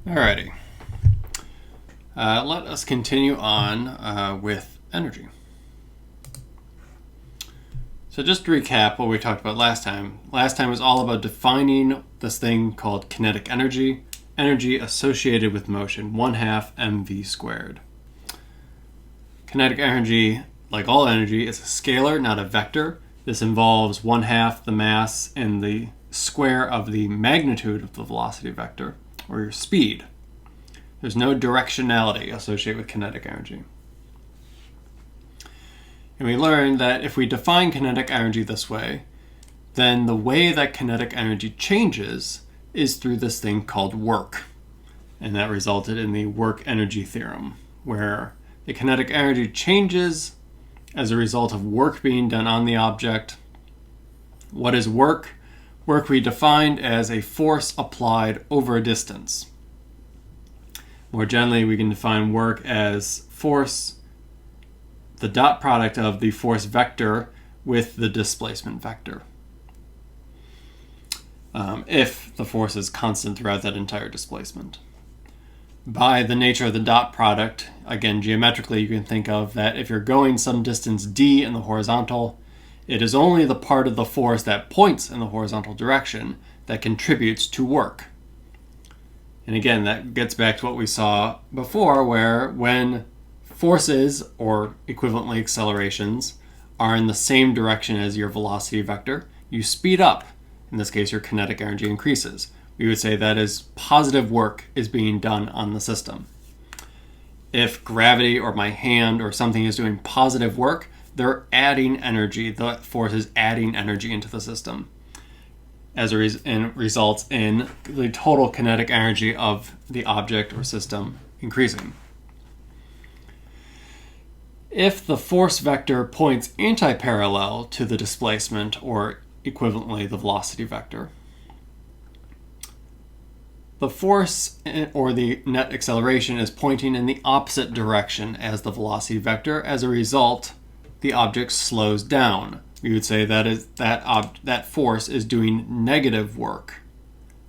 Alrighty. Let us continue on with energy. So just to recap what we talked about last time. Last time was all about defining this thing called kinetic energy, energy associated with motion, 1/2 mv squared. Kinetic energy, like all energy, is a scalar, not a vector. This involves 1/2 the mass and the square of the magnitude of the velocity vector, or your speed. There's no directionality associated with kinetic energy. And we learned that if we define kinetic energy this way, then the way that kinetic energy changes is through this thing called work. And that resulted in the work-energy theorem, where the kinetic energy changes as a result of work being done on the object. What is work? Work we defined as a force applied over a distance. More generally, we can define work as force, the dot product of the force vector with the displacement vector, if the force is constant throughout that entire displacement. By the nature of the dot product, again, geometrically, you can think of that if you're going some distance d in the horizontal, it is only the part of the force that points in the horizontal direction that contributes to work. And again, that gets back to what we saw before, where when forces, or equivalently accelerations, are in the same direction as your velocity vector, you speed up. In this case, your kinetic energy increases. We would say that is positive work is being done on the system. If gravity or my hand or something is doing positive work, they're adding energy. The force is adding energy into the system. As and results in the total kinetic energy of the object or system increasing. If the force vector points anti-parallel to the displacement, or equivalently the velocity vector, the force or the net acceleration is pointing in the opposite direction as the velocity vector. As a result, the object slows down. We would say that force is doing negative work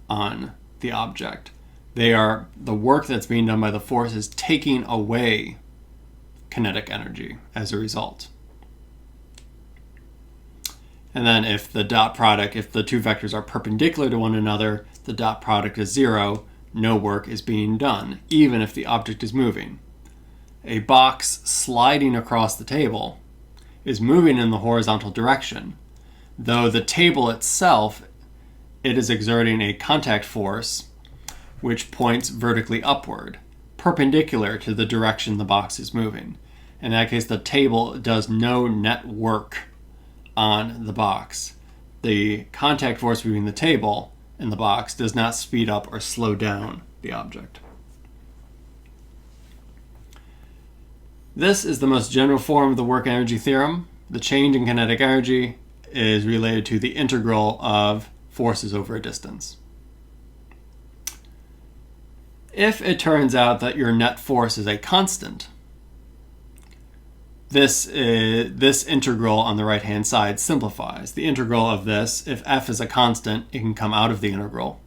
on the object. The work that's being done by the force is taking away kinetic energy as a result. And then if the dot product, if the two vectors are perpendicular to one another, the dot product is 0, no work is being done, even if the object is moving. A box sliding across the table is moving in the horizontal direction, though the table itself, it is exerting a contact force which points vertically upward, perpendicular to the direction the box is moving. In that case, the table does no net work on the box. The contact force between the table and the box does not speed up or slow down the object. This is the most general form of the work-energy theorem. The change in kinetic energy is related to the integral of forces over a distance. If it turns out that your net force is a constant, this integral on the right-hand side simplifies. The integral of this, if f is a constant, it can come out of the integral.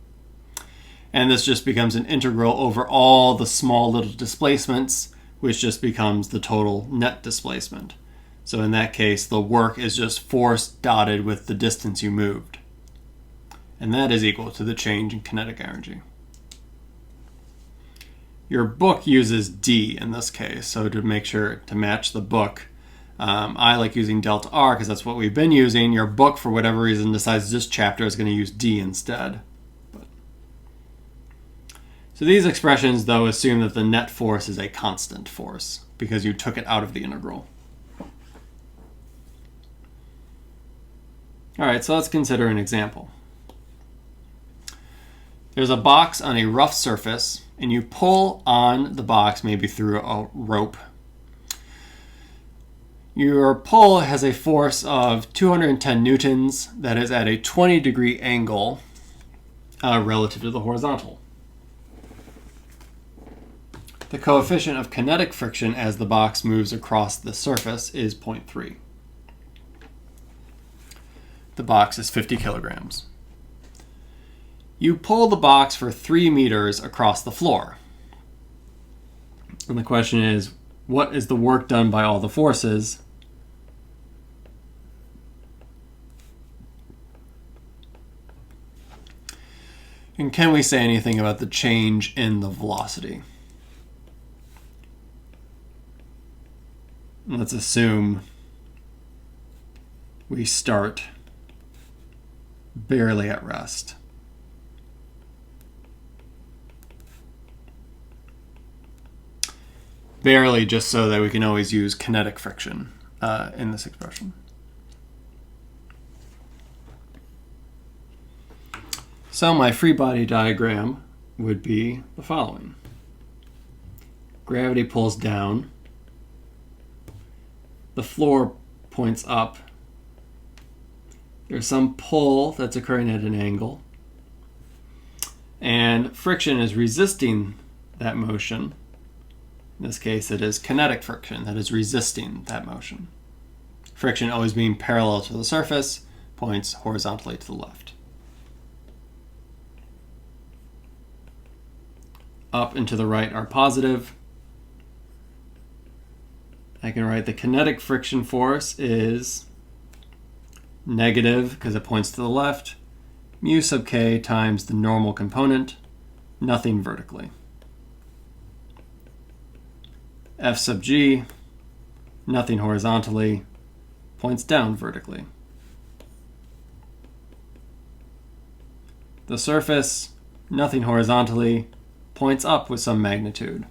And this just becomes an integral over all the small little displacements, which just becomes the total net displacement. So in that case, the work is just force dotted with the distance you moved. And that is equal to the change in kinetic energy. Your book uses D in this case, so to make sure to match the book, I like using delta R because that's what we've been using. Your book, for whatever reason, decides this chapter is going to use D instead. So these expressions, though, assume that the net force is a constant force because you took it out of the integral. All right, so let's consider an example. There's a box on a rough surface, and you pull on the box, maybe through a rope. Your pull has a force of 210 newtons that is at a 20-degree angle relative to the horizontal. The coefficient of kinetic friction as the box moves across the surface is 0.3. The box is 50 kilograms. You pull the box for 3 meters across the floor. And the question is, what is the work done by all the forces? And can we say anything about the change in the velocity? Let's assume we start barely at rest. Barely, just so that we can always use kinetic friction in this expression. So my free body diagram would be the following. Gravity pulls down. The floor points up. There's some pull that's occurring at an angle. And friction is resisting that motion. In this case, it is kinetic friction that is resisting that motion. Friction always being parallel to the surface, points horizontally to the left. Up and to the right are positive. I can write the kinetic friction force is negative because it points to the left, mu sub k times the normal component, nothing vertically. F sub g, nothing horizontally, points down vertically. The surface, nothing horizontally, points up with some magnitude.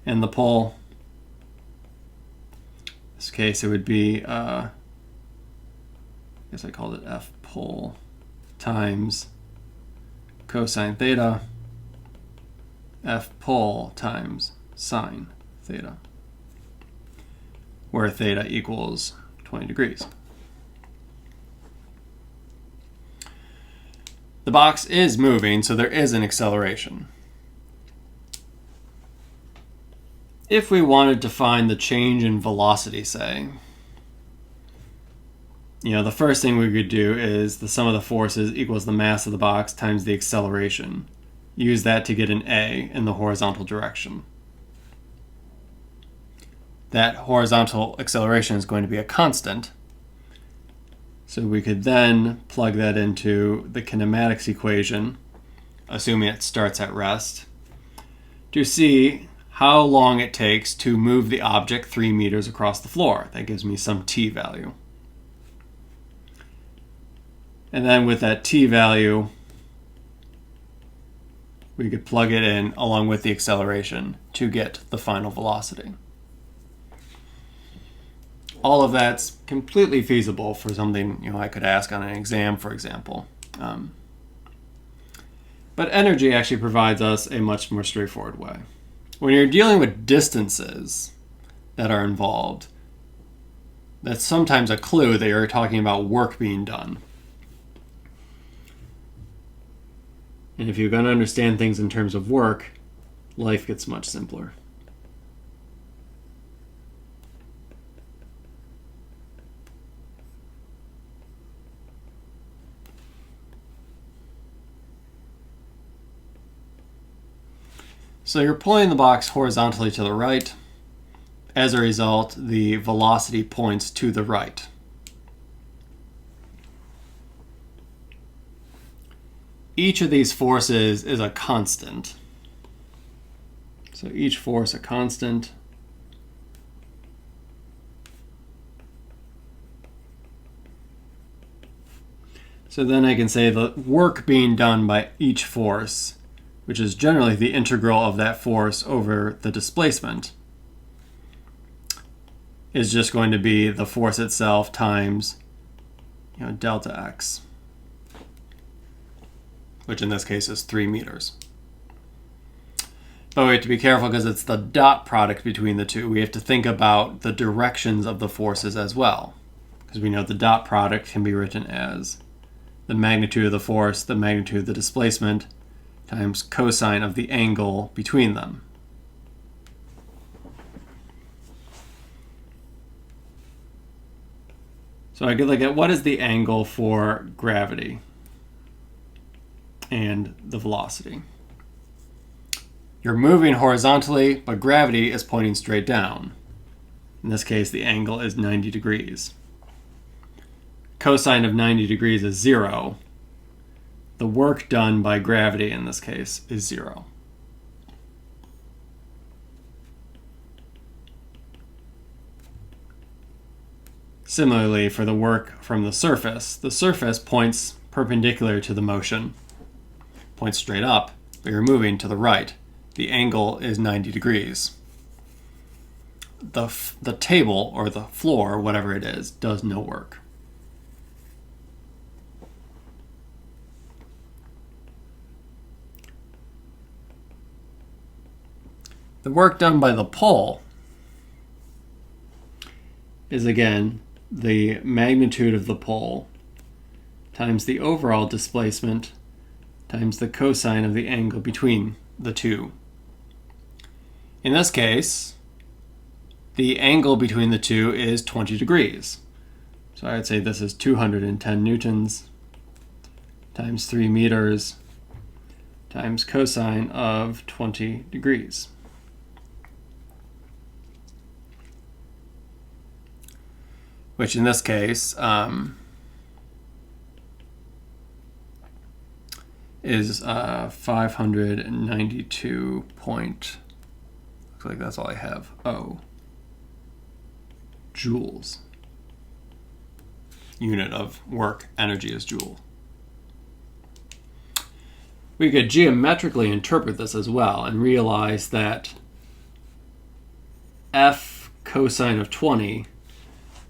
And the pull, in this case it would be, I guess I called it F pull times cosine theta, F pull times sine theta, where theta equals 20 degrees. The box is moving, so there is an acceleration. If we wanted to find the change in velocity, say, the first thing we could do is the sum of the forces equals the mass of the box times the acceleration. Use that to get an A in the horizontal direction. That horizontal acceleration is going to be a constant. So we could then plug that into the kinematics equation, assuming it starts at rest, to see how long it takes to move the object 3 meters across the floor. That gives me some t value. And then with that t value, we could plug it in along with the acceleration to get the final velocity. All of that's completely feasible for something I could ask on an exam, for example. But energy actually provides us a much more straightforward way. When you're dealing with distances that are involved, that's sometimes a clue that you're talking about work being done. And if you're going to understand things in terms of work, life gets much simpler. So you're pulling the box horizontally to the right. As a result, the velocity points to the right. Each of these forces is a constant. So each force a constant. So then I can say the work being done by each force, which is generally the integral of that force over the displacement, is just going to be the force itself times delta x, which in this case is 3 meters. But we have to be careful because it's the dot product between the two. We have to think about the directions of the forces as well, because we know the dot product can be written as the magnitude of the force, the magnitude of the displacement, times cosine of the angle between them. So I could look at what is the angle for gravity. and the velocity. You're moving horizontally, but gravity is pointing straight down. In this case, the angle is 90 degrees. Cosine of 90 degrees is 0. The work done by gravity in this case is 0. Similarly, for the work from the surface points perpendicular to the motion, points straight up, but you're moving to the right. The angle is 90 degrees. The table, or the floor, whatever it is, does no work. The work done by the pole is, again, the magnitude of the pole times the overall displacement times the cosine of the angle between the two. In this case, the angle between the two is 20 degrees. So I would say this is 210 newtons times 3 meters times cosine of 20 degrees. Which in this case is 592 point, looks like that's all I have, joules. Unit of work, energy is joule. We could geometrically interpret this as well and realize that F cosine of 20,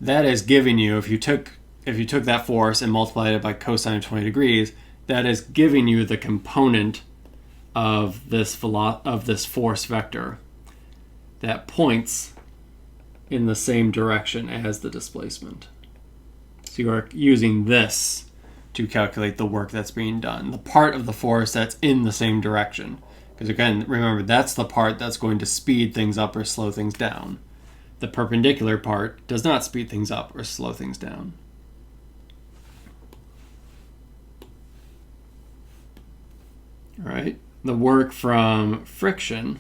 that is giving you, if you took that force and multiplied it by cosine of 20 degrees, that is giving you the component of this force vector that points in the same direction as the displacement. So you are using this to calculate the work that's being done, the part of the force that's in the same direction. Because again, remember, that's the part that's going to speed things up or slow things down. The perpendicular part does not speed things up or slow things down. All right, the work from friction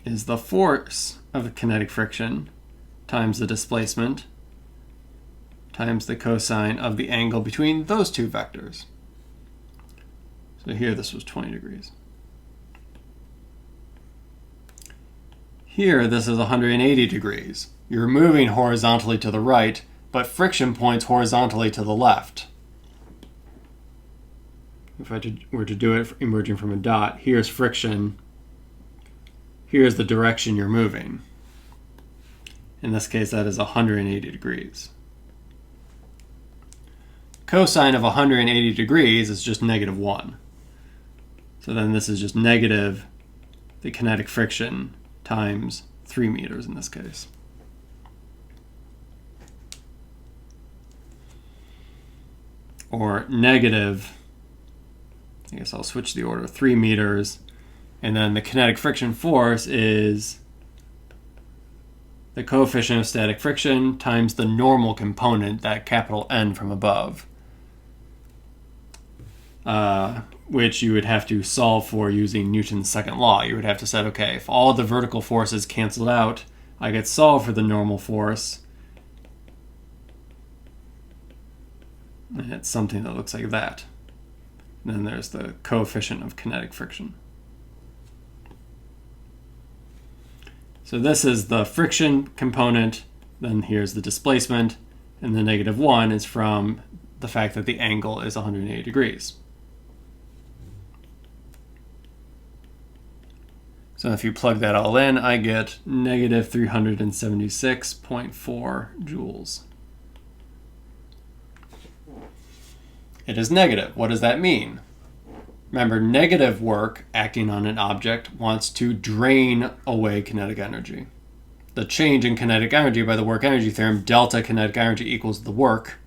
is the force of the kinetic friction times the displacement times the cosine of the angle between those two vectors. So here this was 20 degrees. Here this is 180 degrees. You're moving horizontally to the right, but friction points horizontally to the left. If I were to do it emerging from a dot, here's friction, here's the direction you're moving. In this case, that is 180 degrees. Cosine of 180 degrees is just -1. So then this is just negative the kinetic friction times 3 meters in this case. Or negative, I guess I'll switch the order, 3 meters, and then the kinetic friction force is the coefficient of static friction times the normal component, that capital N from above, which you would have to solve for using Newton's second law. You would have to say, okay, if all the vertical forces canceled out, I could solve for the normal force. And it's something that looks like that. And then there's the coefficient of kinetic friction. So this is the friction component, then here's the displacement, and the -1 is from the fact that the angle is 180 degrees. So if you plug that all in, I get -376.4 joules. It is negative. What does that mean? Remember, negative work acting on an object wants to drain away kinetic energy. The change in kinetic energy by the work energy theorem, delta kinetic energy equals the work.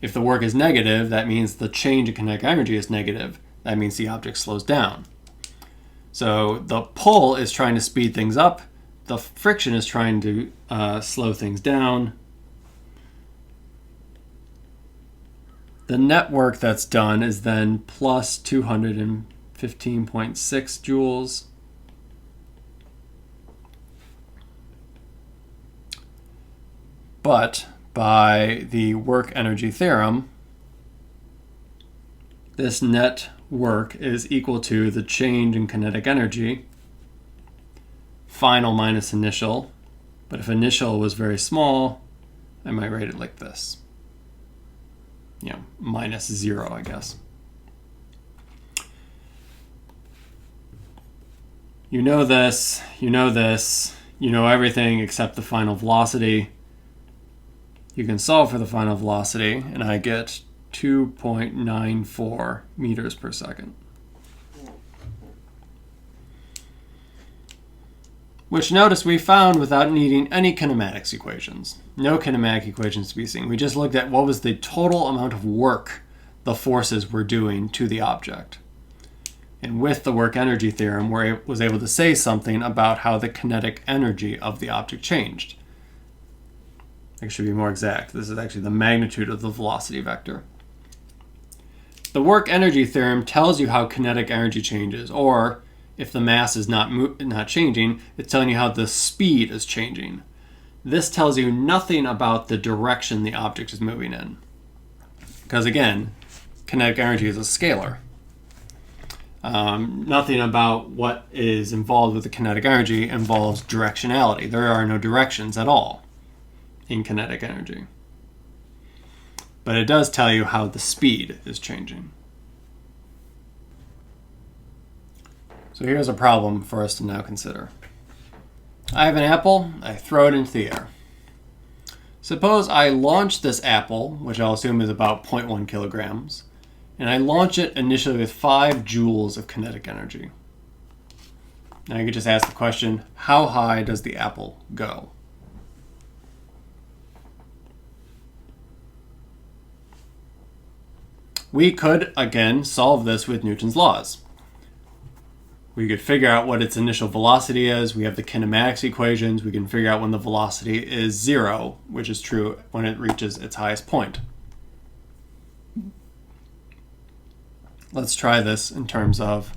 If the work is negative, that means the change in kinetic energy is negative. That means the object slows down. So the pull is trying to speed things up. The friction is trying to slow things down. The net work that's done is then plus 215.6 joules. But by the work energy theorem, this net work is equal to the change in kinetic energy, final minus initial. But if initial was very small, I might write it like this. Minus 0, I guess. You know this, you know this, you know everything except the final velocity. You can solve for the final velocity, and I get 2.94 meters per second. Which, notice, we found without needing any kinematics equations. No kinematic equations to be seen. We just looked at what was the total amount of work the forces were doing to the object. And with the work energy theorem, we was able to say something about how the kinetic energy of the object changed. It should be more exact. This is actually the magnitude of the velocity vector. The work energy theorem tells you how kinetic energy changes, or if the mass is not changing, it's telling you how the speed is changing. This tells you nothing about the direction the object is moving in. Because again, kinetic energy is a scalar. Nothing about what is involved with the kinetic energy involves directionality. There are no directions at all in kinetic energy. But it does tell you how the speed is changing. So here's a problem for us to now consider. I have an apple, I throw it into the air. Suppose I launch this apple, which I'll assume is about 0.1 kilograms, and I launch it initially with 5 joules of kinetic energy. Now you could just ask the question, how high does the apple go? We could, again, solve this with Newton's laws. We could figure out what its initial velocity is. We have the kinematics equations. We can figure out when the velocity is 0, which is true when it reaches its highest point. Let's try this in terms of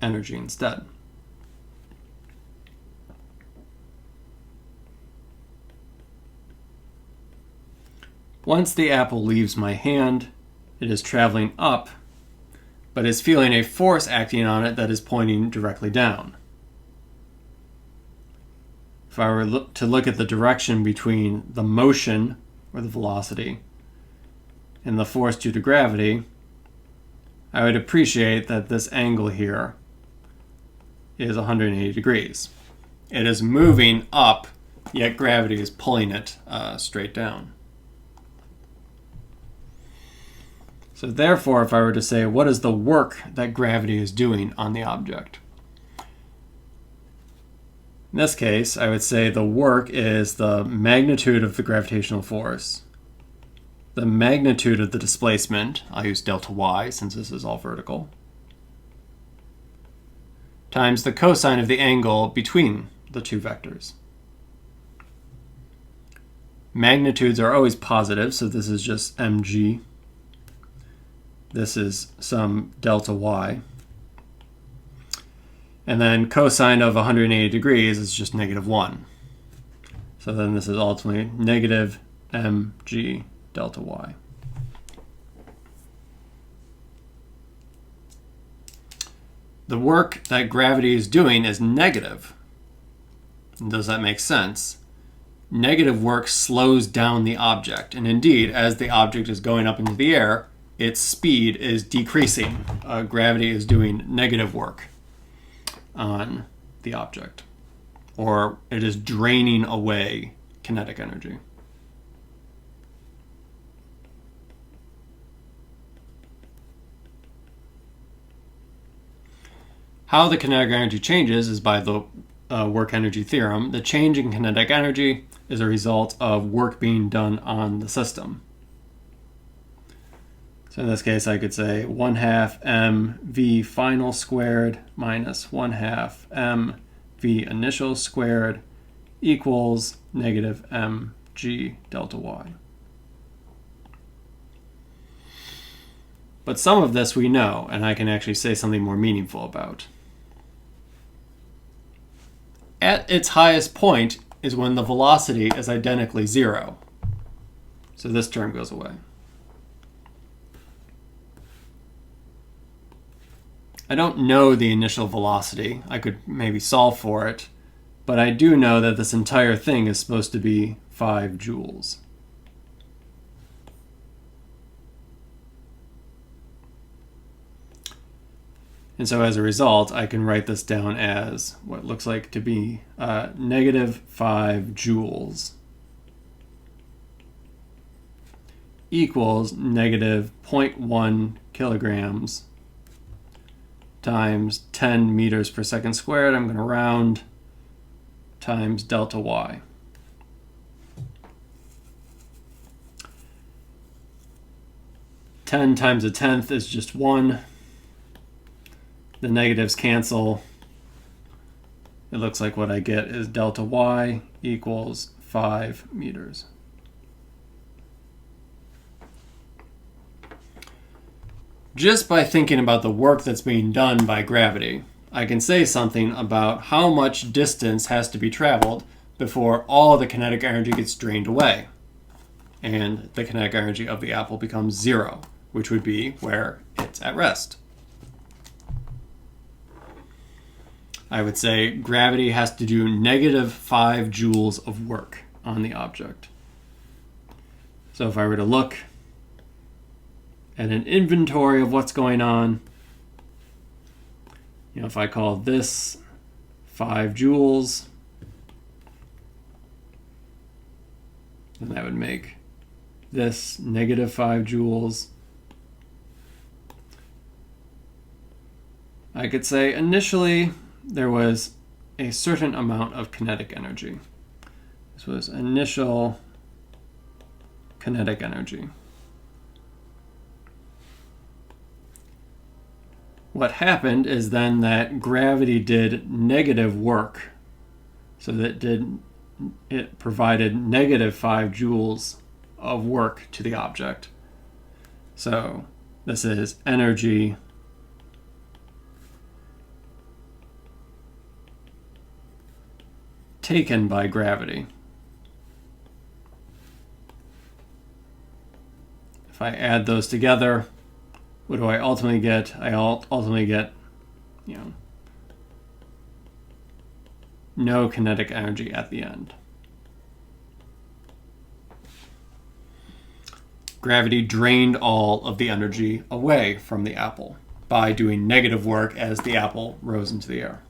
energy instead. Once the apple leaves my hand, it is traveling up, but is feeling a force acting on it that is pointing directly down. If I were to look at the direction between the motion, or the velocity, and the force due to gravity, I would appreciate that this angle here is 180 degrees. It is moving up, yet gravity is pulling it straight down. So therefore, if I were to say, what is the work that gravity is doing on the object? In this case, I would say the work is the magnitude of the gravitational force, the magnitude of the displacement, I'll use delta y since this is all vertical, times the cosine of the angle between the two vectors. Magnitudes are always positive, so this is just mg. This is some delta y. And then cosine of 180 degrees is just -1. So then this is ultimately negative mg delta y. The work that gravity is doing is negative. And does that make sense? Negative work slows down the object. And indeed, as the object is going up into the air, its speed is decreasing. Gravity is doing negative work on the object, or it is draining away kinetic energy. How the kinetic energy changes is by the work energy theorem. The change in kinetic energy is a result of work being done on the system. So in this case, I could say 1/2 mv final squared minus 1/2 mv initial squared equals negative mg delta y. But some of this we know, and I can actually say something more meaningful about. At its highest point is when the velocity is identically zero. So this term goes away. I don't know the initial velocity. I could maybe solve for it, but I do know that this entire thing is supposed to be 5 joules. And so as a result, I can write this down as what looks like to be negative 5 joules equals negative 0.1 kilograms times 10 meters per second squared. I'm going to round times delta y. Ten times a tenth is just 1. The negatives cancel. It looks like what I get is delta y equals 5 meters. Just by thinking about the work that's being done by gravity, I can say something about how much distance has to be traveled before all the kinetic energy gets drained away, and the kinetic energy of the apple becomes 0, which would be where it's at rest. I would say gravity has to do negative 5 joules of work on the object. So if I were to look at an inventory of what's going on, if I call this 5 joules, then that would make this negative 5 joules. I could say initially there was a certain amount of kinetic energy. This was initial kinetic energy. What happened is then that gravity did negative work, so that it provided negative 5 joules of work to the object. So this is energy taken by gravity. If I add those together, what do I ultimately get? I ultimately get, no kinetic energy at the end. Gravity drained all of the energy away from the apple by doing negative work as the apple rose into the air.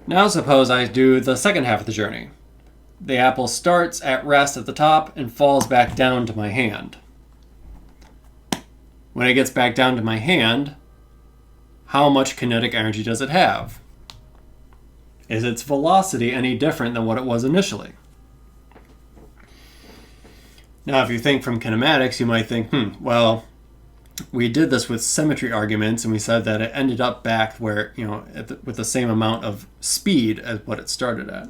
Now suppose I do the second half of the journey. The apple starts at rest at the top and falls back down to my hand. When it gets back down to my hand, how much kinetic energy does it have? Is its velocity any different than what it was initially? Now, if you think from kinematics, you might think, well, we did this with symmetry arguments, and we said that it ended up back where, with the same amount of speed as what it started at.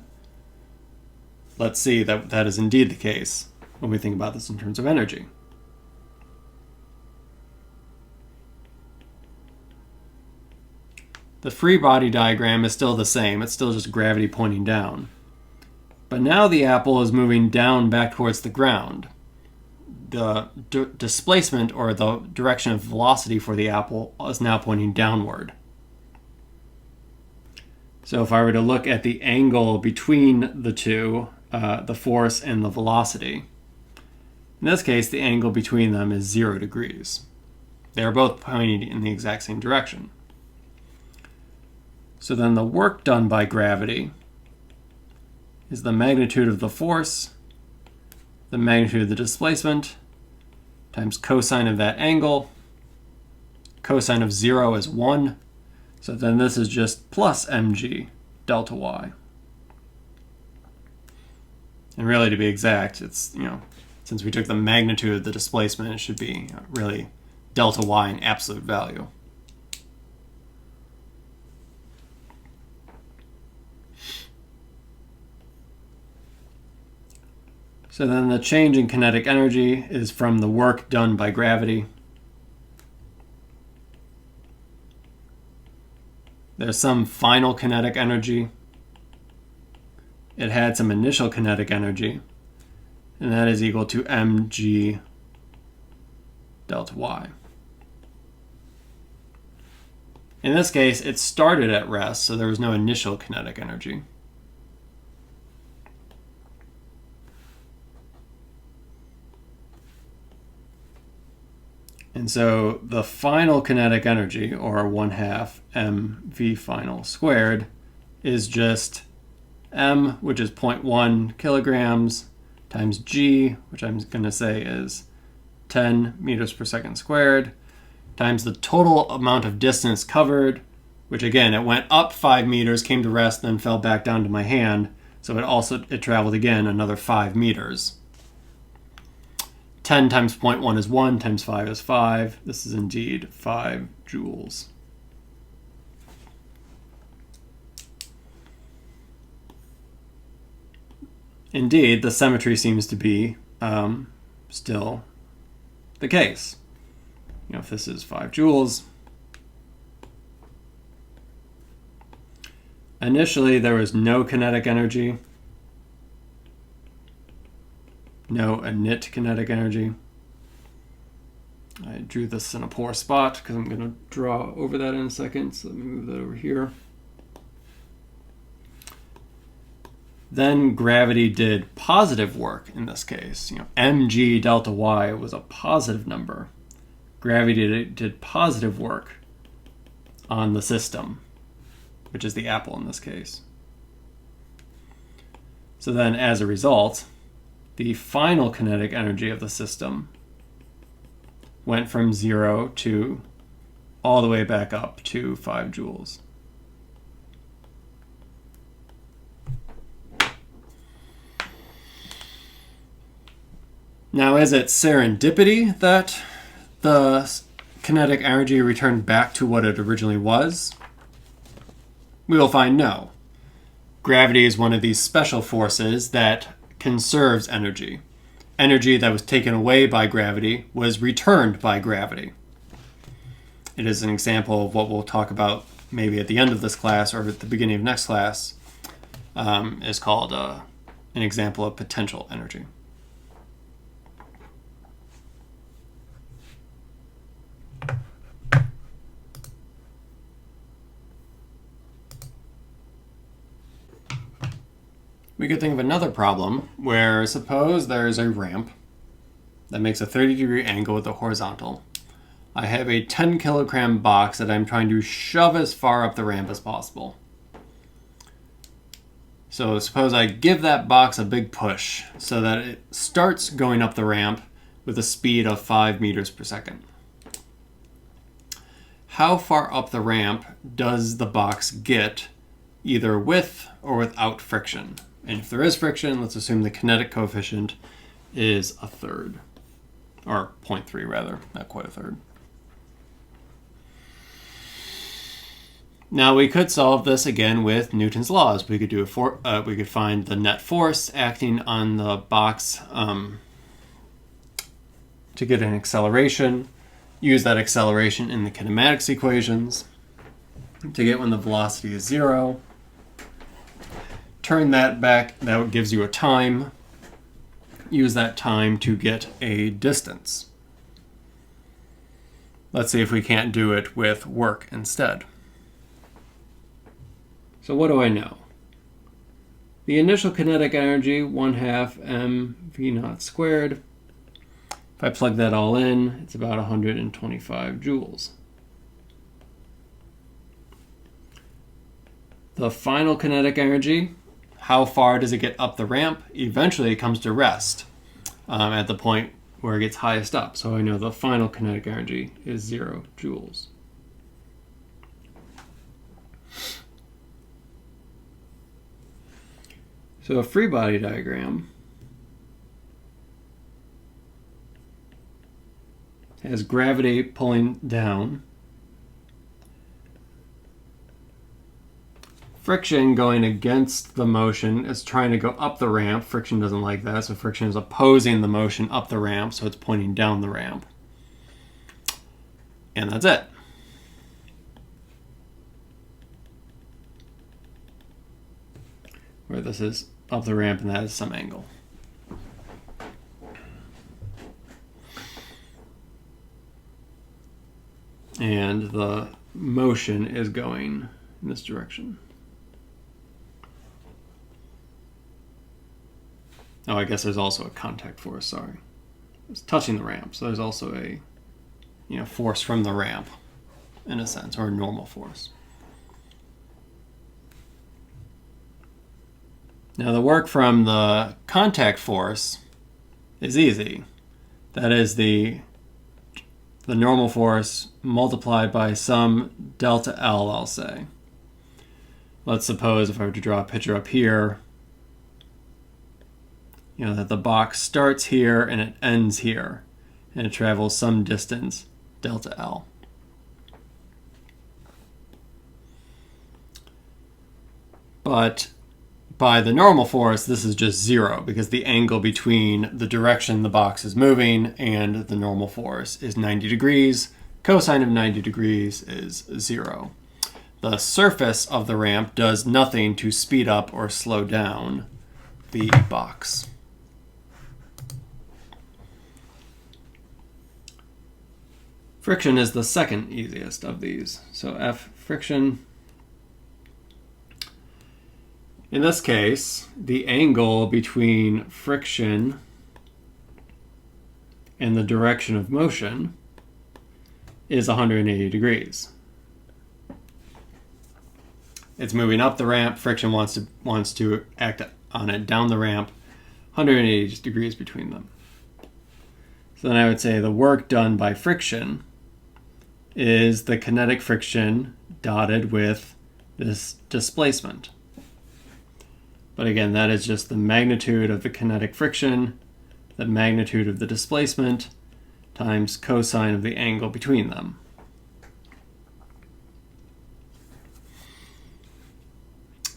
Let's see that that is indeed the case when we think about this in terms of energy. The free body diagram is still the same. It's still just gravity pointing down. But now the apple is moving down back towards the ground. The displacement, or the direction of velocity for the apple, is now pointing downward. So if I were to look at the angle between the two, the force and the velocity, in this case the angle between them is 0 degrees. They are both pointing in the exact same direction. So then the work done by gravity is the magnitude of the force, the magnitude of the displacement, times cosine of that angle. Cosine of 0 is 1, so then this is just plus mg delta y. And really, to be exact, it's, since we took the magnitude of the displacement, it should be really delta y in absolute value. So then the change in kinetic energy is from the work done by gravity. There's some final kinetic energy. It had some initial kinetic energy, and that is equal to mg delta y. In this case, it started at rest, so there was no initial kinetic energy. And so the final kinetic energy, or 1/2 mv final squared, is just m, which is 0.1 kilograms, times g, which I'm going to say is 10 meters per second squared, times the total amount of distance covered, which again, it went up 5 meters, came to rest, then fell back down to my hand. So it traveled again another 5 meters. 10 times 0.1 is 1, times 5 is 5. This is indeed 5 joules. Indeed, the symmetry seems to be still the case. If this is 5 joules, initially there was no kinetic energy, no init kinetic energy. I drew this in a poor spot because I'm going to draw over that in a second, so let me move that over here. Then gravity did positive work in this case. Mg delta y was a positive number. Gravity did positive work on the system, which is the apple in this case. So then as a result, the final kinetic energy of the system went from 0 to all the way back up to 5 joules. Now, is it serendipity that the kinetic energy returned back to what it originally was? We will find no. Gravity is one of these special forces that conserves energy. Energy that was taken away by gravity was returned by gravity. It is an example of what we'll talk about maybe at the end of this class or at the beginning of next class, is called an example of potential energy. We could think of another problem where suppose there's a ramp that makes a 30-degree angle with the horizontal. I have a 10 kilogram box that I'm trying to shove as far up the ramp as possible. So suppose I give that box a big push so that it starts going up the ramp with a speed of 5 meters per second. How far up the ramp does the box get, either with or without friction? And if there is friction, let's assume the kinetic coefficient is 1/3, or 0.3 rather, not quite 1/3. Now we could solve this again with Newton's laws. We could we could find the net force acting on the box to get an acceleration. Use that acceleration in the kinematics equations to get when the velocity is 0. Turn that back, that gives you a time. Use that time to get a distance. Let's see if we can't do it with work instead. So what do I know? The initial kinetic energy, 1/2 mv0 squared. If I plug that all in, it's about 125 joules. The final kinetic energy, how far does it get up the ramp? Eventually it comes to rest at the point where it gets highest up. So I know the final kinetic energy is 0 joules. So a free body diagram has gravity pulling down friction going against the motion is trying to go up the ramp. Friction doesn't like that, so friction is opposing the motion up the ramp, so it's pointing down the ramp. And that's it. Where this is up the ramp and that is some angle. And the motion is going in this direction. Oh, I guess there's also a contact force, sorry. It's touching the ramp, so there's also a force from the ramp, in a sense, or a normal force. Now the work from the contact force is easy. That is the normal force multiplied by some delta L, I'll say. Let's suppose if I were to draw a picture up here, that the box starts here and it ends here, and it travels some distance, delta L. But by the normal force, this is just 0, because the angle between the direction the box is moving and the normal force is 90 degrees. Cosine of 90 degrees is 0. The surface of the ramp does nothing to speed up or slow down the box. Friction is the second easiest of these. So F friction. In this case, the angle between friction and the direction of motion is 180 degrees. It's moving up the ramp. Friction wants to act on it down the ramp. 180 degrees between them. So then I would say the work done by friction is the kinetic friction dotted with this displacement. But again, that is just the magnitude of the kinetic friction, the magnitude of the displacement, times cosine of the angle between them.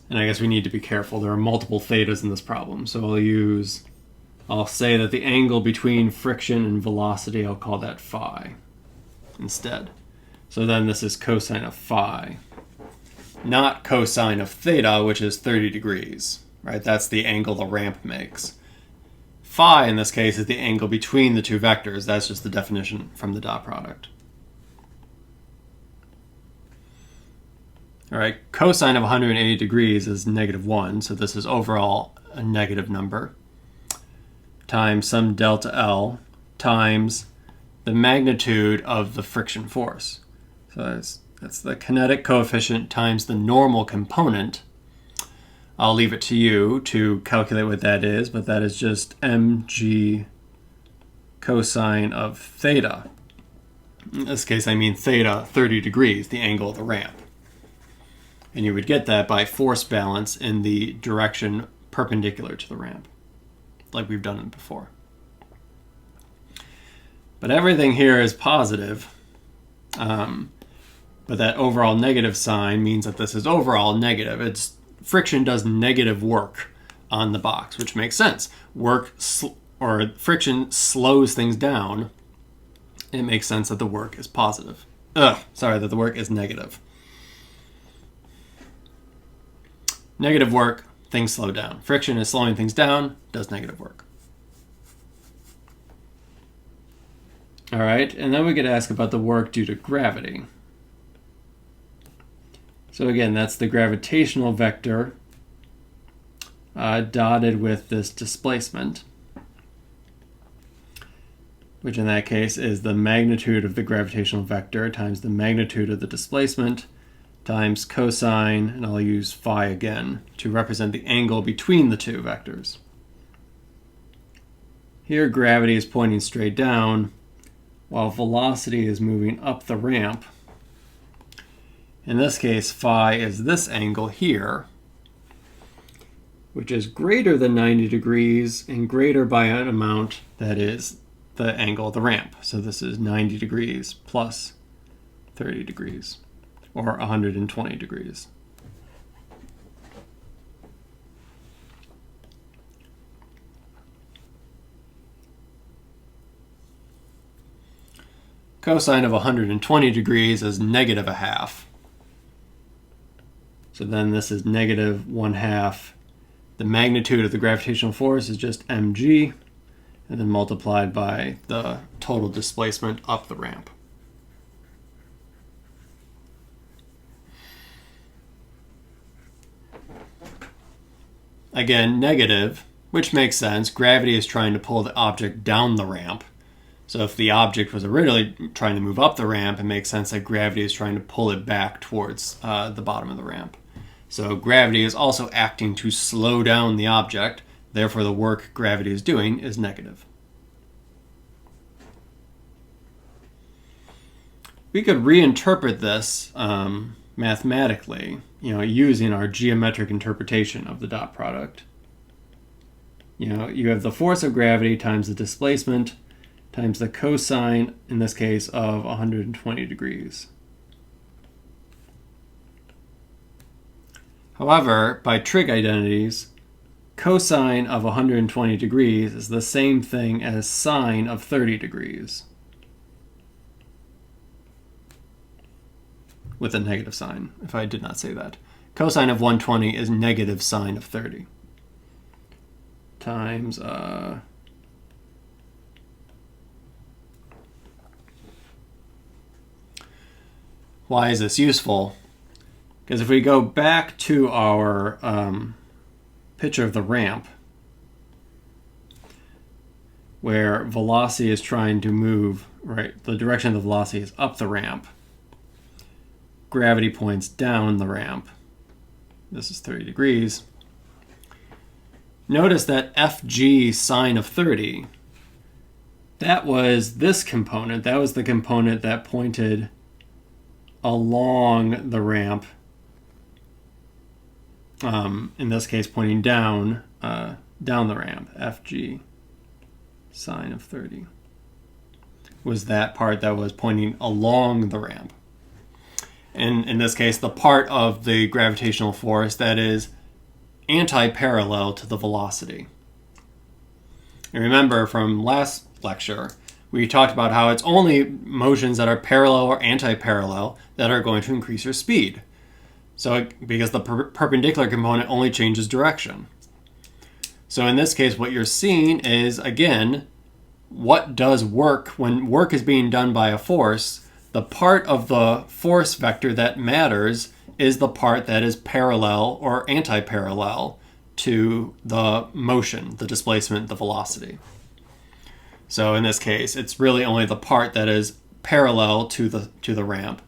And I guess we need to be careful. There are multiple thetas in this problem. So I'll say that the angle between friction and velocity, I'll call that phi instead. So then this is cosine of phi, not cosine of theta, which is 30 degrees, right? That's the angle the ramp makes. Phi, in this case, is the angle between the two vectors. That's just the definition from the dot product. All right, cosine of 180 degrees is -1, so this is overall a negative number, times some delta L, times the magnitude of the friction force. So that's the kinetic coefficient times the normal component. I'll leave it to you to calculate what that is, but that is just mg cosine of theta. In this case, I mean theta 30 degrees, the angle of the ramp. And you would get that by force balance in the direction perpendicular to the ramp, like we've done it before. But everything here is positive. But that overall negative sign means that this is overall negative. Friction does negative work on the box, which makes sense. Friction slows things down. It makes sense that the work is positive. That the work is negative. Negative work, things slow down. Friction is slowing things down, does negative work. All right, and then we could ask about the work due to gravity. So again, that's the gravitational vector dotted with this displacement, which in that case is the magnitude of the gravitational vector times the magnitude of the displacement times cosine, and I'll use phi again to represent the angle between the two vectors. Here gravity is pointing straight down, while velocity is moving up the ramp. In this case, phi is this angle here, which is greater than 90 degrees and greater by an amount that is the angle of the ramp. So this is 90 degrees plus 30 degrees, or 120 degrees. Cosine of 120 degrees is negative a half. So then this is negative 1/2. The magnitude of the gravitational force is just mg, and then multiplied by the total displacement up the ramp. Again, negative, which makes sense. Gravity is trying to pull the object down the ramp. So if the object was originally trying to move up the ramp, it makes sense that gravity is trying to pull it back towards the bottom of the ramp. So gravity is also acting to slow down the object. Therefore, the work gravity is doing is negative. We could reinterpret this mathematically, using our geometric interpretation of the dot product. You have the force of gravity times the displacement times the cosine, in this case, of 120 degrees. However, by trig identities, cosine of 120 degrees is the same thing as sine of 30 degrees. With a negative sign, if I did not say that. Cosine of 120 is negative sine of 30. Times, why is this useful? Because if we go back to our picture of the ramp, where velocity is trying to move, right, the direction of the velocity is up the ramp. Gravity points down the ramp. This is 30 degrees. Notice that FG sine of 30, that was this component. That was the component that pointed along the ramp. In this case, pointing down the ramp. FG sine of 30 was that part that was pointing along the ramp. And in this case, the part of the gravitational force that is anti-parallel to the velocity. And remember from last lecture, we talked about how it's only motions that are parallel or anti-parallel that are going to increase your speed. So because the perpendicular component only changes direction. So in this case, what you're seeing is, again, what does work when work is being done by a force. The part of the force vector that matters is the part that is parallel or anti-parallel to the motion, the displacement, the velocity. So in this case, it's really only the part that is parallel to the ramp,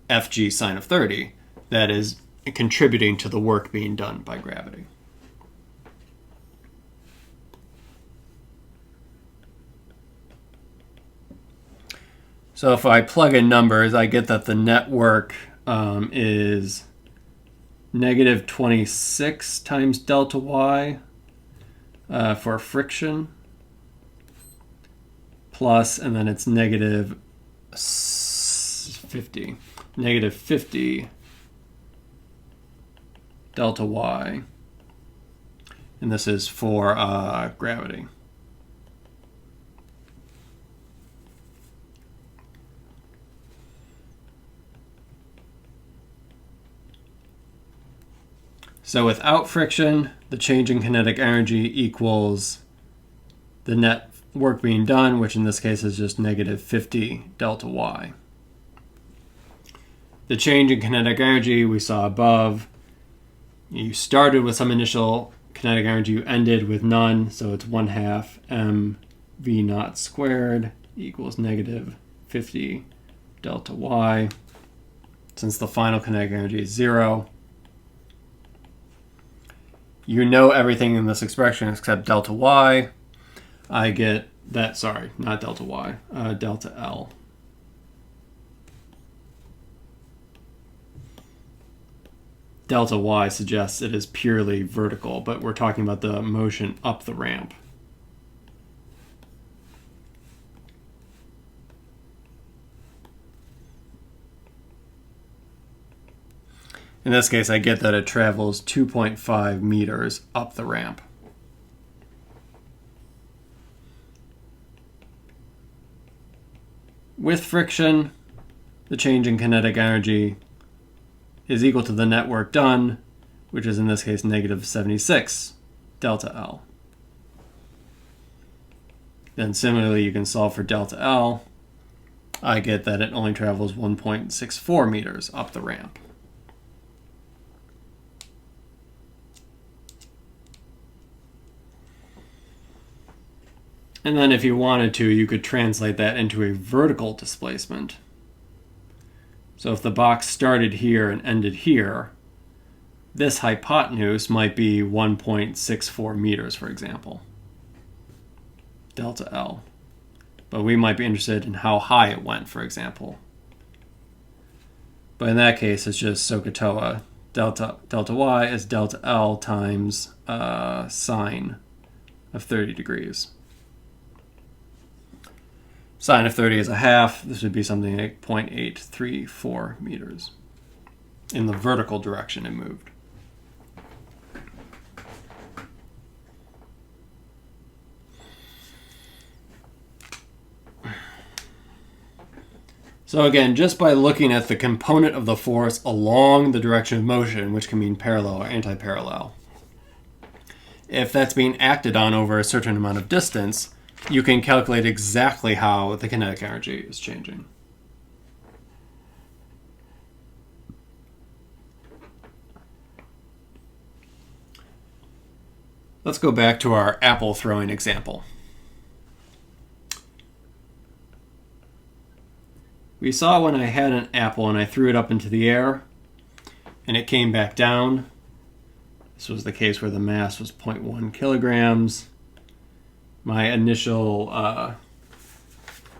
FG sine of 30, that is contributing to the work being done by gravity. So if I plug in numbers, I get that the net work is negative 26 times delta y for friction, plus, and then it's negative 50. Negative 50 delta y. And this is for gravity. So without friction, the change in kinetic energy equals the net work being done, which in this case is just negative 50 delta y. The change in kinetic energy we saw above. You started with some initial kinetic energy, you ended with none, so it's 1/2 mv naught squared equals negative 50 delta y. Since the final kinetic energy is 0, you know everything in this expression except delta y. I get that, sorry, not delta y, delta L. Delta y suggests it is purely vertical, but we're talking about the motion up the ramp. In this case, I get that it travels 2.5 meters up the ramp. with friction, the change in kinetic energy is equal to the net work done, which is in this case negative 76 delta L. Then similarly, you can solve for delta L. I get that it only travels 1.64 meters up the ramp. And then if you wanted to, you could translate that into a vertical displacement. So if the box started here and ended here, this hypotenuse might be 1.64 meters, for example, delta L. But we might be interested in how high it went, for example. But in that case, it's just SOHCAHTOA. Delta y is delta L times sine of 30 degrees. Sine of 30 is a half. This would be something like 0.834 meters. In the vertical direction it moved. So again, just by looking at the component of the force along the direction of motion, which can mean parallel or anti-parallel, if that's being acted on over a certain amount of distance, you can calculate exactly how the kinetic energy is changing. Let's go back to our apple throwing example. We saw when I had an apple and I threw it up into the air and it came back down. This was the case where the mass was 0.1 kilograms. My initial, what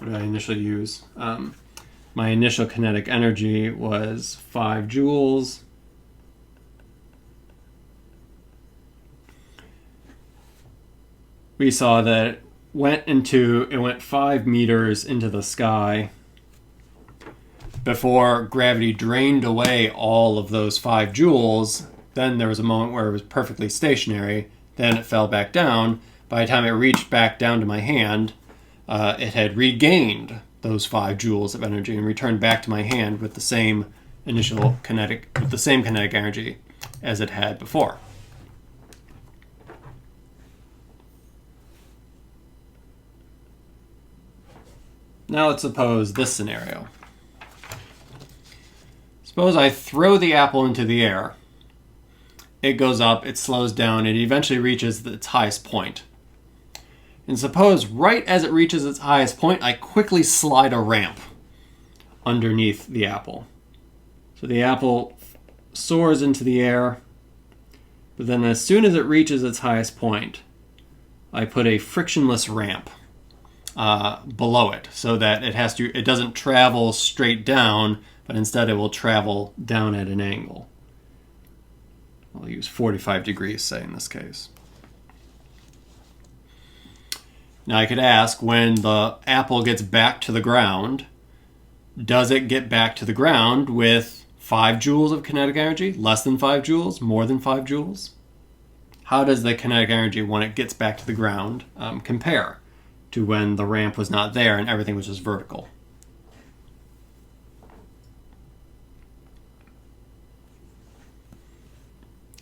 did I initially use? My initial kinetic energy was 5 joules. We saw that it went 5 meters into the sky before gravity drained away all of those 5 joules. Then there was a moment where it was perfectly stationary. Then it fell back down. By the time it reached back down to my hand, it had regained those 5 joules of energy and returned back to my hand with the same kinetic energy as it had before. Now let's suppose this scenario. Suppose I throw the apple into the air. It goes up, it slows down, and it eventually reaches its highest point. And suppose right as it reaches its highest point, I quickly slide a ramp underneath the apple. So the apple soars into the air, but then as soon as it reaches its highest point, I put a frictionless ramp below it so that it doesn't travel straight down, but instead it will travel down at an angle. I'll use 45 degrees, say, in this case. Now I could ask, when the apple gets back to the ground, does it get back to the ground with 5 joules of kinetic energy, less than 5 joules, more than 5 joules? How does the kinetic energy when it gets back to the ground compare to when the ramp was not there and everything was just vertical?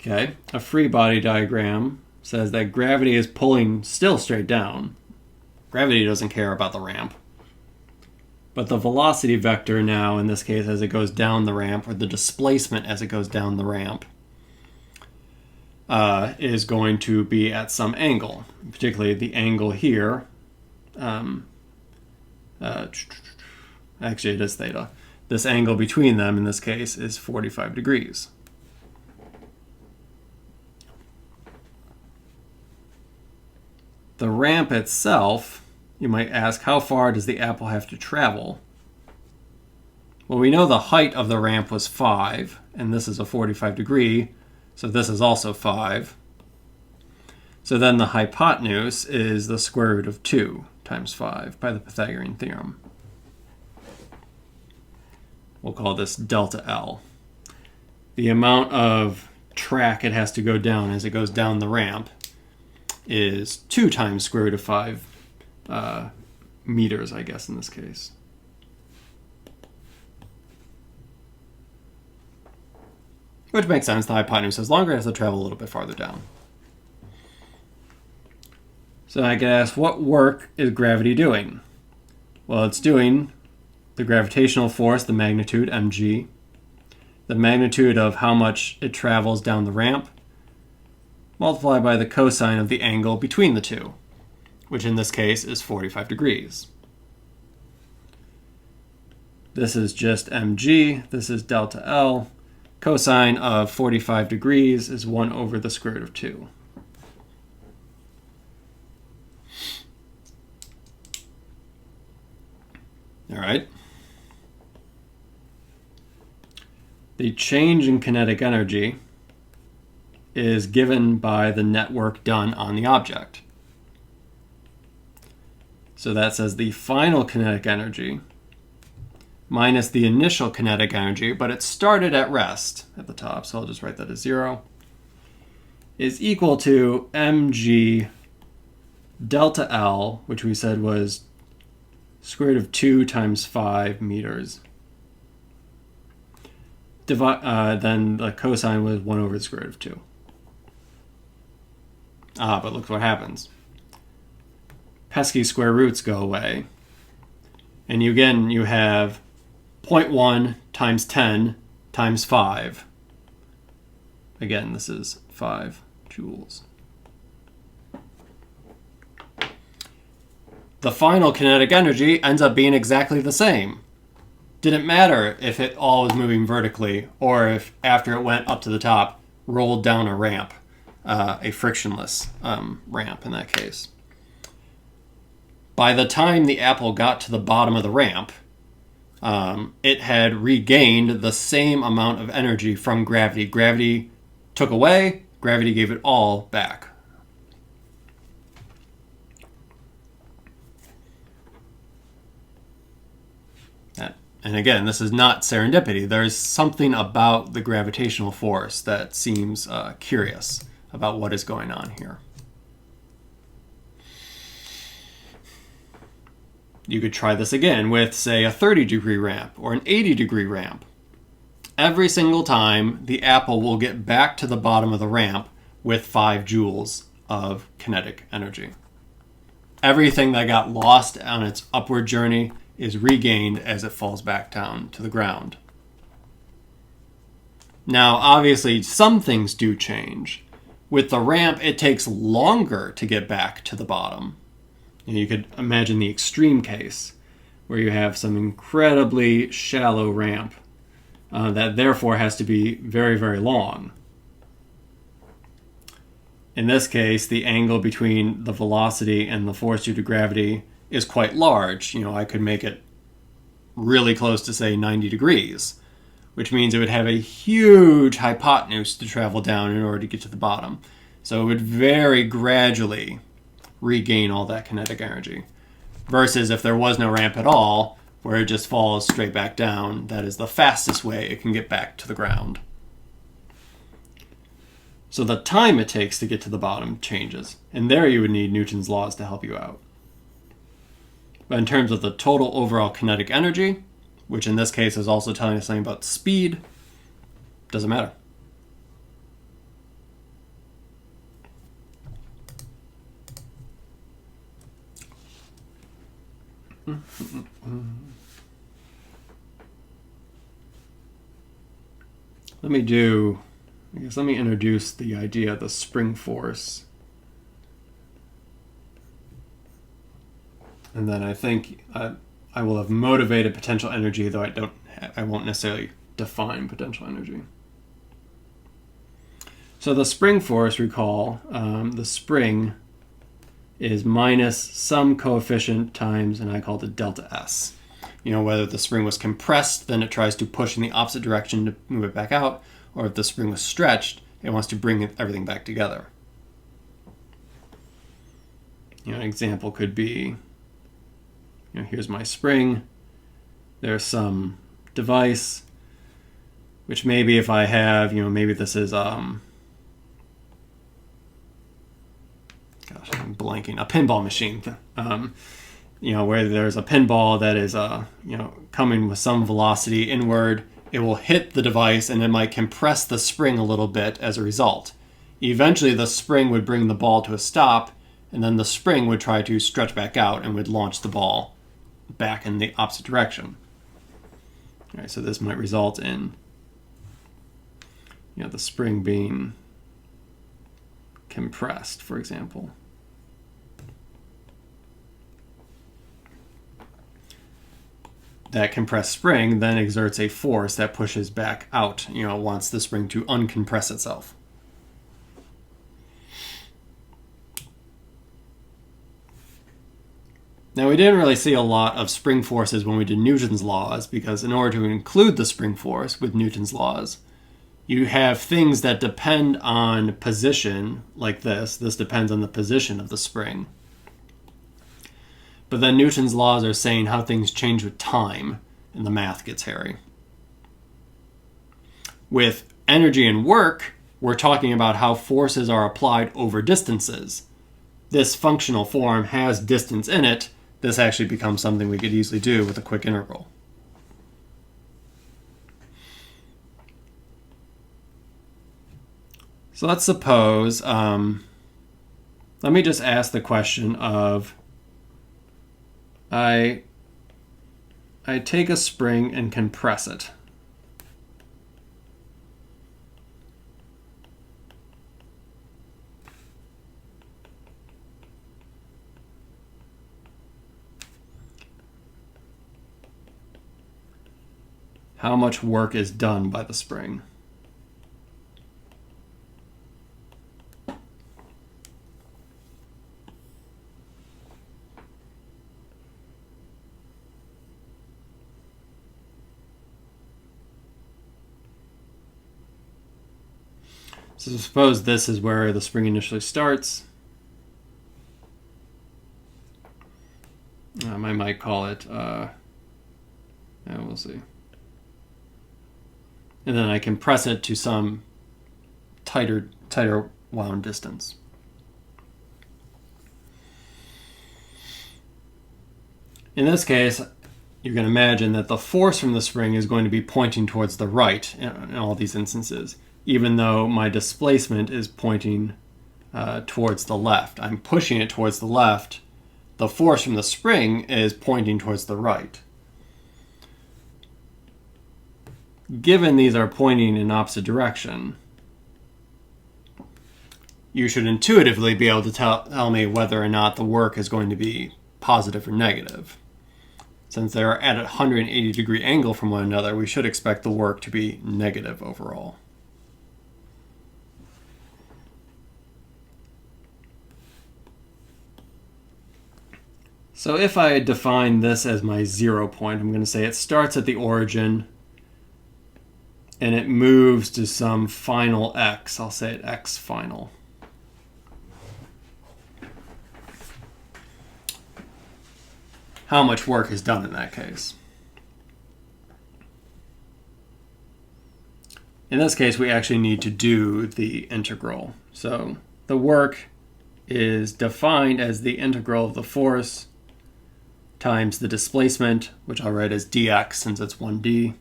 Okay, a free body diagram says that gravity is pulling still straight down. Gravity doesn't care about the ramp. But the velocity vector now, in this case, as it goes down the ramp, or the displacement as it goes down the ramp, is going to be at some angle, particularly the angle here. Actually, it is theta. This angle between them, in this case, is 45 degrees. The ramp itself, you might ask, how far does the apple have to travel? Well, we know the height of the ramp was 5, and this is a 45 degree, so this is also 5. So then the hypotenuse is the square root of 2 times 5 by the Pythagorean theorem. We'll call this delta L. The amount of track it has to go down as it goes down the ramp is 2 times square root of 5 meters, I guess, in this case. which makes sense. The hypotenuse is longer, it has to travel a little bit farther down. So I get asked, what work is gravity doing? Well, it's doing the gravitational force, the magnitude, mg, the magnitude of how much it travels down the ramp, multiplied by the cosine of the angle between the two, which in this case is 45 degrees. This is just mg, this is delta L. Cosine of 45 degrees is 1 over the square root of 2. All right. The change in kinetic energy is given by the net work done on the object. So that says the final kinetic energy minus the initial kinetic energy, but it started at rest at the top, so I'll just write that as 0, is equal to mg delta L, which we said was square root of 2 times 5 meters. Then the cosine was 1 over the square root of 2. But look what happens. Pesky square roots go away. And you have 0.1 times 10 times 5. Again, this is 5 joules. The final kinetic energy ends up being exactly the same. Didn't matter if it all was moving vertically or if after it went up to the top, rolled down a ramp, a frictionless ramp in that case. By the time the apple got to the bottom of the ramp, it had regained the same amount of energy from gravity. Gravity took away, gravity gave it all back. And again, this is not serendipity. There's something about the gravitational force that seems curious about what is going on here. You could try this again with, say, a 30-degree ramp or an 80-degree ramp. Every single time, the apple will get back to the bottom of the ramp with 5 joules of kinetic energy. Everything that got lost on its upward journey is regained as it falls back down to the ground. Now, obviously, some things do change. With the ramp, it takes longer to get back to the bottom. You could imagine the extreme case where you have some incredibly shallow ramp that therefore has to be very, very long. In this case, the angle between the velocity and the force due to gravity is quite large. I could make it really close to, say, 90 degrees, which means it would have a huge hypotenuse to travel down in order to get to the bottom. So it would very gradually regain all that kinetic energy. Versus if there was no ramp at all, where it just falls straight back down, that is the fastest way it can get back to the ground. So the time it takes to get to the bottom changes. And there you would need Newton's laws to help you out. But in terms of the total overall kinetic energy, which in this case is also telling us something about speed, doesn't matter. Let me introduce the idea of the spring force. And then I think I will have motivated potential energy, though I won't necessarily define potential energy. So the spring force, recall, the spring is minus some coefficient times, and I call it delta S. Whether the spring was compressed, then it tries to push in the opposite direction to move it back out, or if the spring was stretched, it wants to bring everything back together. An example could be, here's my spring, there's some device, which maybe if I have, maybe this is, I'm blanking, a pinball machine, where there's a pinball that is, coming with some velocity inward, it will hit the device and it might compress the spring a little bit as a result. Eventually, the spring would bring the ball to a stop, and then the spring would try to stretch back out and would launch the ball back in the opposite direction. All right, so this might result in the spring being compressed, for example. That compressed spring then exerts a force that pushes back out, wants the spring to uncompress itself. Now, we didn't really see a lot of spring forces when we did Newton's laws, because in order to include the spring force with Newton's laws, you have things that depend on position, like this. This depends on the position of the spring. But then Newton's laws are saying how things change with time, and the math gets hairy. With energy and work, we're talking about how forces are applied over distances. This functional form has distance in it. This actually becomes something we could easily do with a quick integral. So let's suppose, let me just ask the question of, I take a spring and compress it. How much work is done by the spring? So suppose this is where the spring initially starts. I might call it, we'll see. And then I compress it to some tighter wound distance. In this case, you can imagine that the force from the spring is going to be pointing towards the right in all these instances, even though my displacement is pointing towards the left. I'm pushing it towards the left. The force from the spring is pointing towards the right. Given these are pointing in opposite direction, you should intuitively be able to tell me whether or not the work is going to be positive or negative. Since they're at a 180-degree angle from one another, we should expect the work to be negative overall. So if I define this as my 0 point, I'm going to say it starts at the origin and it moves to some final x. I'll say it x final. How much work is done in that case? In this case, we actually need to do the integral. So the work is defined as the integral of the force times the displacement, which I'll write as dx since it's 1d.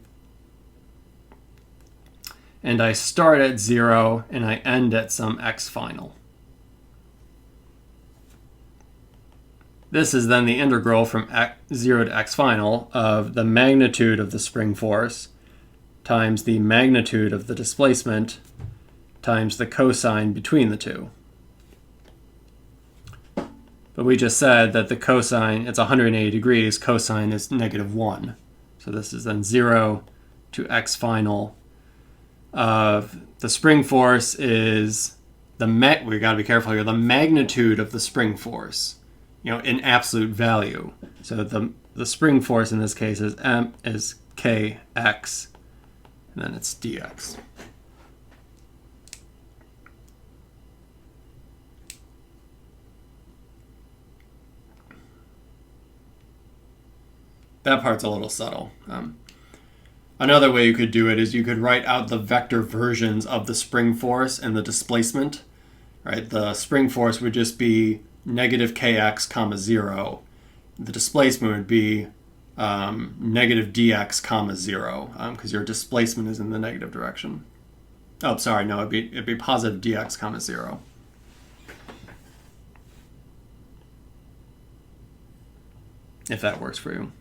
And I start at 0 and I end at some x final. This is then the integral from 0 to x final of the magnitude of the spring force times the magnitude of the displacement times the cosine between the two. But we just said that the cosine, it's 180 degrees, cosine is -1. So this is then 0 to x final of the spring force is we got to be careful here, the magnitude of the spring force, in absolute value. So the spring force in this case is kx, and then it's dx. That part's a little subtle. Another way you could do it is you could write out the vector versions of the spring force and the displacement. Right? The spring force would just be -kx, 0. The displacement would be negative dx comma 0, because your displacement is in the negative direction. Oh, sorry, no, it'd be positive dx comma 0. If that works for you.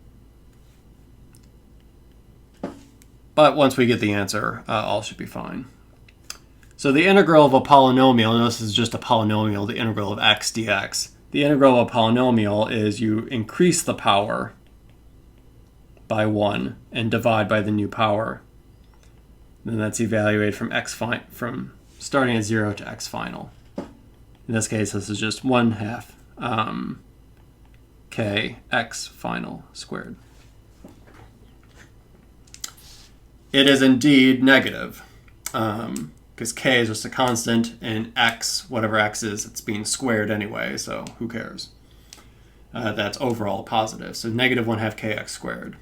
But once we get the answer, all should be fine. So the integral of a polynomial, and this is just a polynomial, the integral of x dx. The integral of a polynomial is you increase the power by 1 and divide by the new power. Then that's evaluated from starting at 0 to x final. In this case, this is just 1/2 k x final squared. It is indeed negative, because k is just a constant, and x, whatever x is, it's being squared anyway, so who cares? That's overall positive, so negative 1/2 kx squared.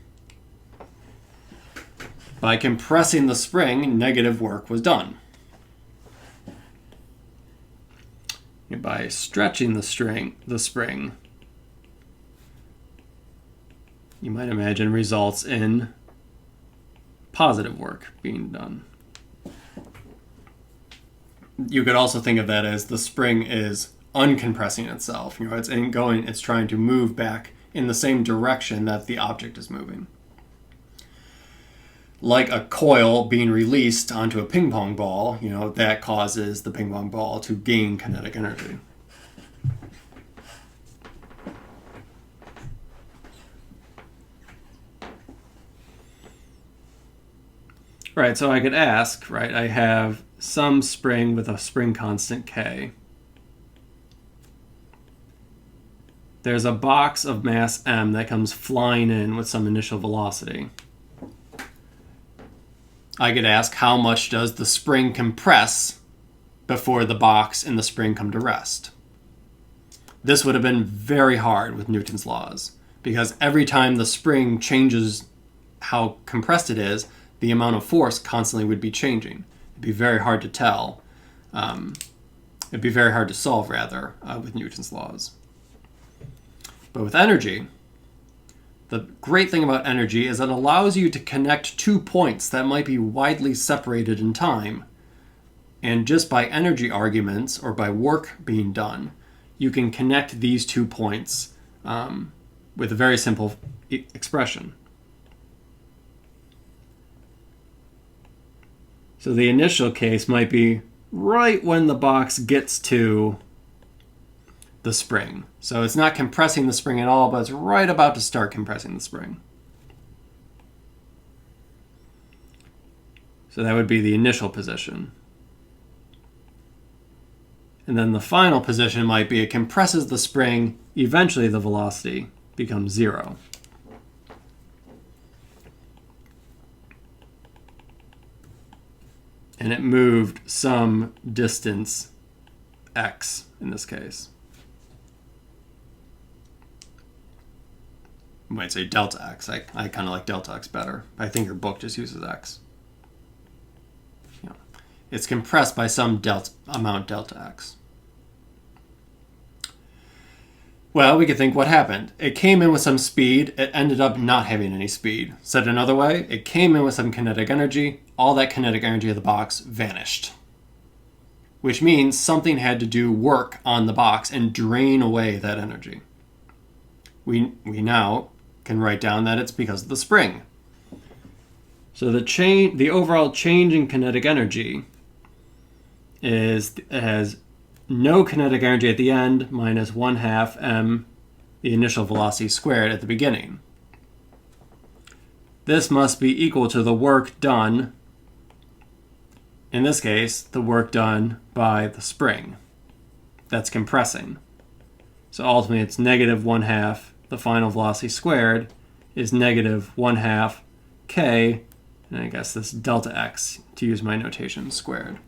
By compressing the spring, negative work was done. And by stretching the spring, you might imagine results in positive work being done. You could also think of that as the spring is uncompressing itself. It's trying to move back in the same direction that the object is moving. Like a coil being released onto a ping pong ball, that causes the ping pong ball to gain kinetic energy. Right, so I could ask, right, I have some spring with a spring constant k. There's a box of mass m that comes flying in with some initial velocity. I could ask, how much does the spring compress before the box and the spring come to rest? This would have been very hard with Newton's laws, because every time the spring changes how compressed it is, the amount of force constantly would be changing. It'd be very hard to tell. It'd be very hard to solve, rather, with Newton's laws. But with energy, the great thing about energy is it allows you to connect 2 points that might be widely separated in time. And just by energy arguments, or by work being done, you can connect these 2 points with a very simple expression. So the initial case might be right when the box gets to the spring. So it's not compressing the spring at all, but it's right about to start compressing the spring. So that would be the initial position. And then the final position might be it compresses the spring, eventually the velocity becomes 0. And it moved some distance x in this case. You might say delta x. I kind of like delta x better. I think your book just uses x. It's compressed by some amount delta x. Well, we could think, what happened? It came in with some speed. It ended up not having any speed. Said another way, it came in with some kinetic energy. All that kinetic energy of the box vanished. Which means something had to do work on the box and drain away that energy. We now can write down that it's because of the spring. So the overall change in kinetic energy has no kinetic energy at the end minus 1/2 m, the initial velocity squared at the beginning. This must be equal to the work done, in this case, the work done by the spring that's compressing. So ultimately it's negative 1/2, the final velocity squared is negative 1/2 k, and I guess this delta x, to use my notation, squared.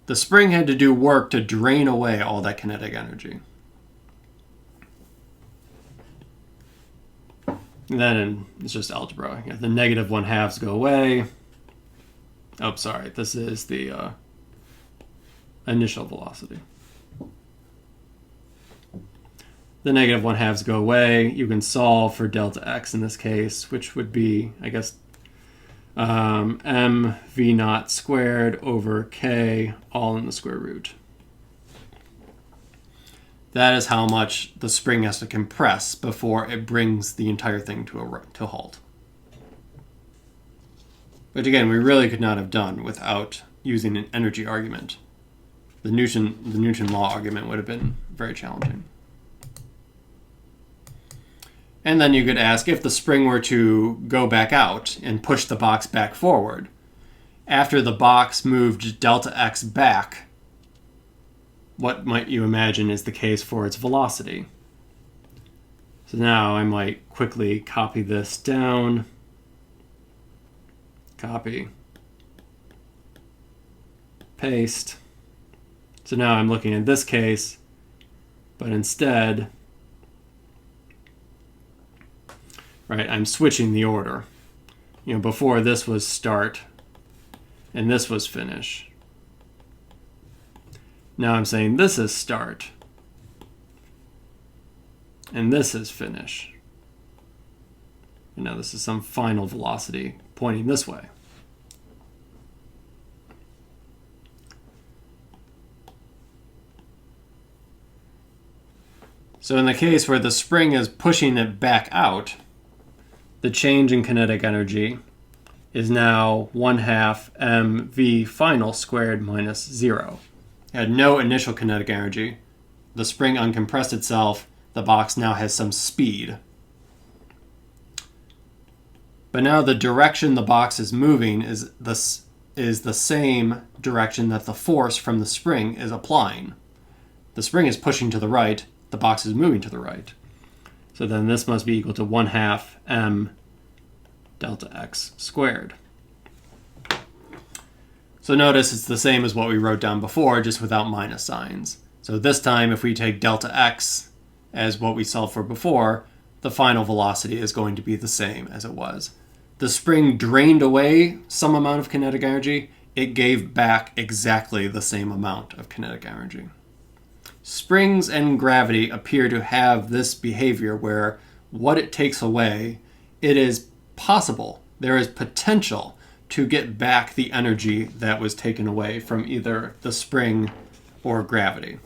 The spring had to do work to drain away all that kinetic energy. And then it's just algebra. The negative 1/2s go away. Oh, sorry. This is the initial velocity. The negative 1/2s go away. You can solve for delta x in this case, which would be, I guess, mv naught squared over k all in the square root. That is how much the spring has to compress before it brings the entire thing to a halt. Which again, we really could not have done without using an energy argument. The Newton law argument would have been very challenging. And then you could ask, if the spring were to go back out and push the box back forward, after the box moved delta x back, what might you imagine is the case for its velocity? So now I might quickly copy this down. Copy. Paste. So now I'm looking at this case, but instead, right, I'm switching the order. You know, before this was start and this was finish. Now I'm saying this is start and this is finish. And now this is some final velocity pointing this way. So in the case where the spring is pushing it back out, the change in kinetic energy is now 1/2 mv final squared minus 0. It had no initial kinetic energy. The spring uncompressed itself. The box now has some speed. But now the direction the box is moving is the same direction that the force from the spring is applying. The spring is pushing to the right. The box is moving to the right. So then this must be equal to 1/2 m delta x squared. So notice it's the same as what we wrote down before, just without minus signs. So this time, if we take delta x as what we solved for before, the final velocity is going to be the same as it was. The spring drained away some amount of kinetic energy. It gave back exactly the same amount of kinetic energy. Springs and gravity appear to have this behavior where what it takes away, it is possible, there is potential to get back the energy that was taken away from either the spring or gravity.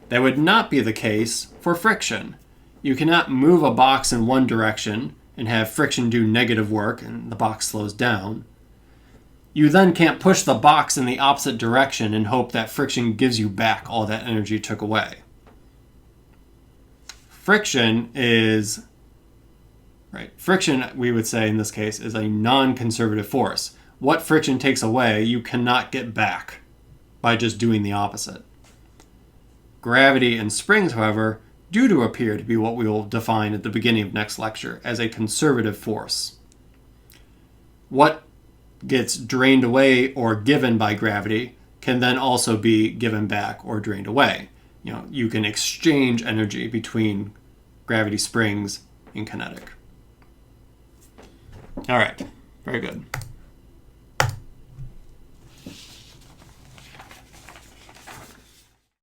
That would not be the case for friction. You cannot move a box in one direction and have friction do negative work and the box slows down. You then can't push the box in the opposite direction and hope that friction gives you back all that energy you took away. Friction is, right, friction, we would say in this case, is a non-conservative force. What friction takes away, you cannot get back by just doing the opposite. Gravity and springs, however, do appear to be what we will define at the beginning of next lecture as a conservative force. What gets drained away or given by gravity can then also be given back or drained away. You know, you can exchange energy between gravity, springs, and kinetic. All right, very good.